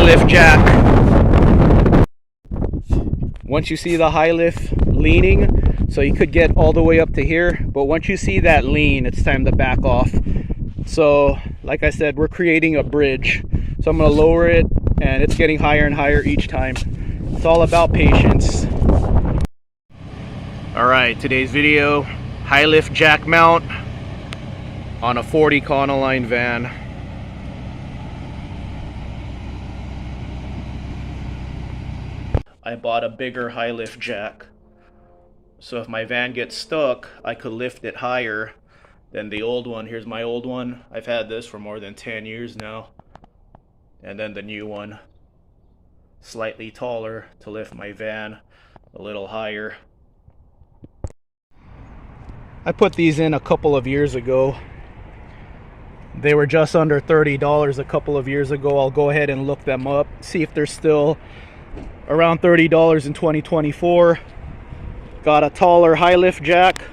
lift jack. Once you see the high lift leaning, so you could get all the way up to here, but once you see that lean, it's time to back off. So like I said, we're creating a bridge, so I'm going to lower it, and it's getting higher and higher each time. It's all about patience. All right, today's video, high lift jack mount on a Ford Econoline van. I bought a bigger high lift jack, so if my van gets stuck, I could lift it higher than the old one. Here's my old one. I've had this for more than 10 years now. And then the new one, slightly taller to lift my van a little higher. I put these in a couple of years ago. They were just under $30 a couple of years ago. I'll go ahead and look them up, see if they're still around $30 in 2024. Got a taller high lift jack.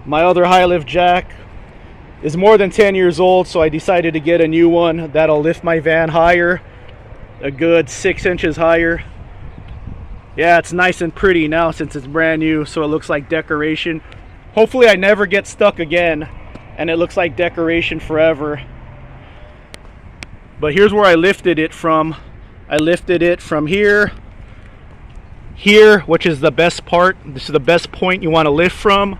My other high lift jack is more than 10 years old, so I decided to get a new one that'll lift my van higher, a good 6 inches higher. Yeah, it's nice and pretty now since it's brand new, so it looks like decoration. Hopefully I never get stuck again and it looks like decoration forever. But here's where I lifted it from. I lifted it from here, which is the best part. This is the best point you want to lift from,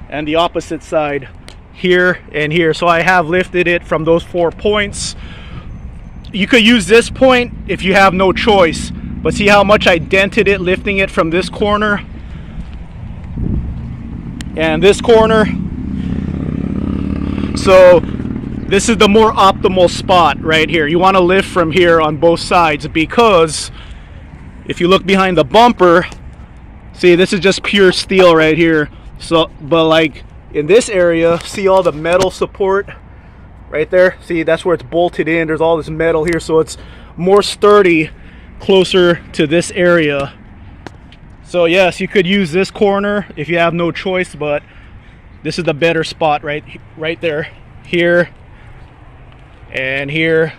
and the opposite side, here and here. So I have lifted it from those 4 points. You could use this point if you have no choice, but see how much I dented it lifting it from this corner and this corner. So this is the more optimal spot right here. You want to lift from here on both sides, because if you look behind the bumper, see, this is just pure steel right here. So, but like in this area, see all the metal support right there? See, that's where it's bolted in. There's all this metal here, so it's more sturdy closer to this area. So yes, you could use this corner if you have no choice, but this is the better spot right there, here and here.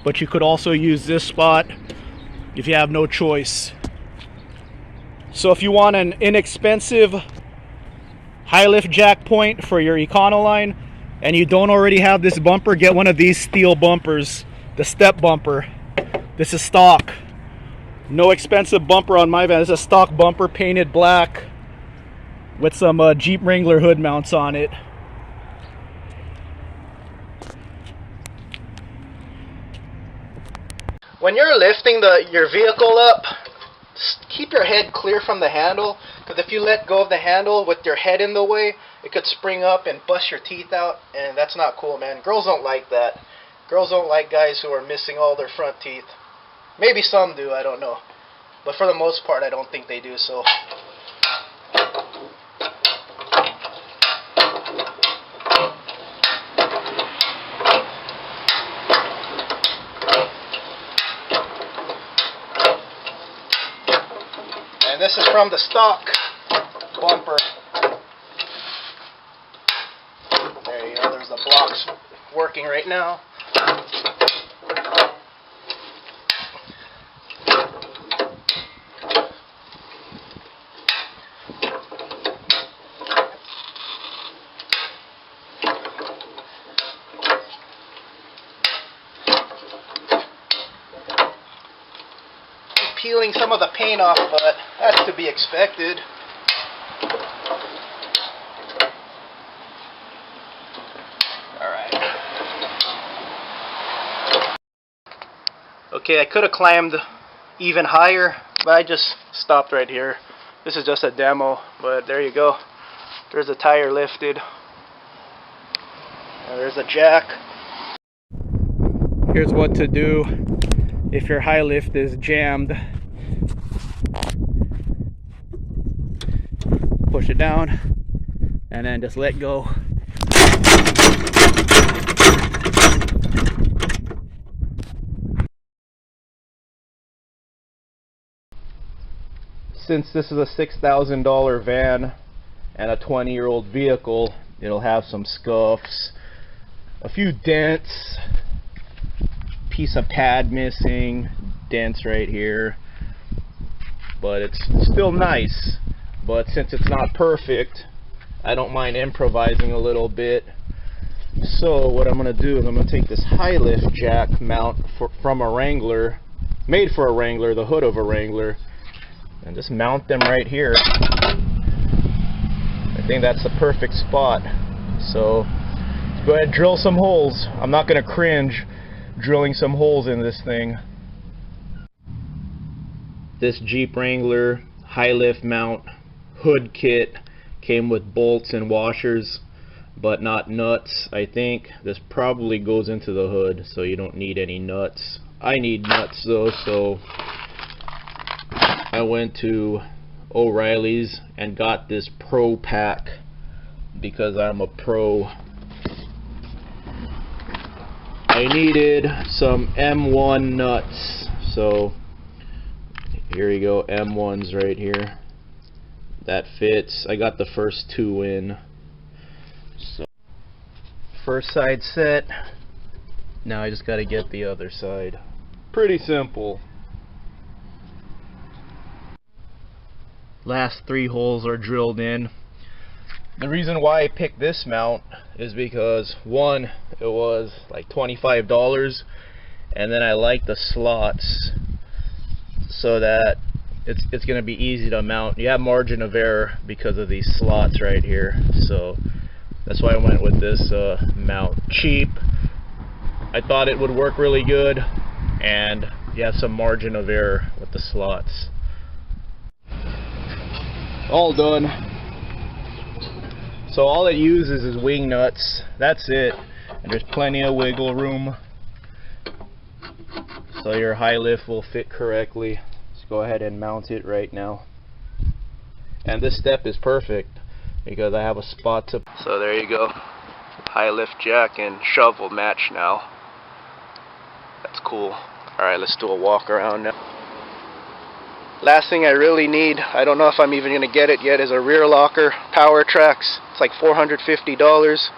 But you could also use this spot if you have no choice. So if you want an inexpensive high lift jack point for your Econoline and you don't already have this bumper, get one of these steel bumpers, the step bumper. This is stock. No expensive bumper on my van. This is a stock bumper, painted black with some Jeep Wrangler hood mounts on it. When you're lifting your vehicle up, keep your head clear from the handle, because if you let go of the handle with your head in the way, it could spring up and bust your teeth out, and that's not cool, man. Girls don't like that. Girls don't like guys who are missing all their front teeth. Maybe some do, I don't know. But for the most part, I don't think they do, so. And this is from the stock bumper. There you go, there's the blocks working right now. Peeling some of the paint off, but that's to be expected. Alright. Okay, I could have climbed even higher, but I just stopped right here. This is just a demo, but there you go. There's a tire lifted. And there's a jack. Here's what to do if your high lift is jammed. Push it down and then just let go. Since this is a $6,000 van and a 20-year-old vehicle, it'll have some scuffs, a few dents, piece of pad missing, dents right here, but it's still nice. But since it's not perfect, I don't mind improvising a little bit. So what I'm going to do is I'm going to take this high lift jack mount from a Wrangler, made for a Wrangler, the hood of a Wrangler, and just mount them right here. I think that's the perfect spot. So let's go ahead and drill some holes. I'm not going to cringe drilling some holes in this thing. This Jeep Wrangler high lift mount hood kit came with bolts and washers, but not nuts. I think this probably goes into the hood, so you don't need any nuts. I need nuts though, so I went to O'Reilly's and got this pro pack because I'm a pro. I needed some M1 nuts, so here you go, M1s right here. That fits. I got the first 2 in. So first side set. Now I just got to get the other side. Pretty simple. Last 3 holes are drilled in. The reason why I picked this mount is because, one, it was like $25, and then I like the slots so that it's going to be easy to mount. You have margin of error because of these slots right here, so that's why I went with this mount. Cheap. I thought it would work really good, and you have some margin of error with the slots. All done. So all it uses is wing nuts. That's it. And there's plenty of wiggle room, so your high lift will fit correctly. Let's go ahead and mount it right now. And this step is perfect because I have a spot to. So there you go. High lift jack and shovel match now. That's cool. Alright, let's do a walk around now. Last thing I really need, I don't know if I'm even going to get it yet, is a rear locker, Power Tracks. It's like $450.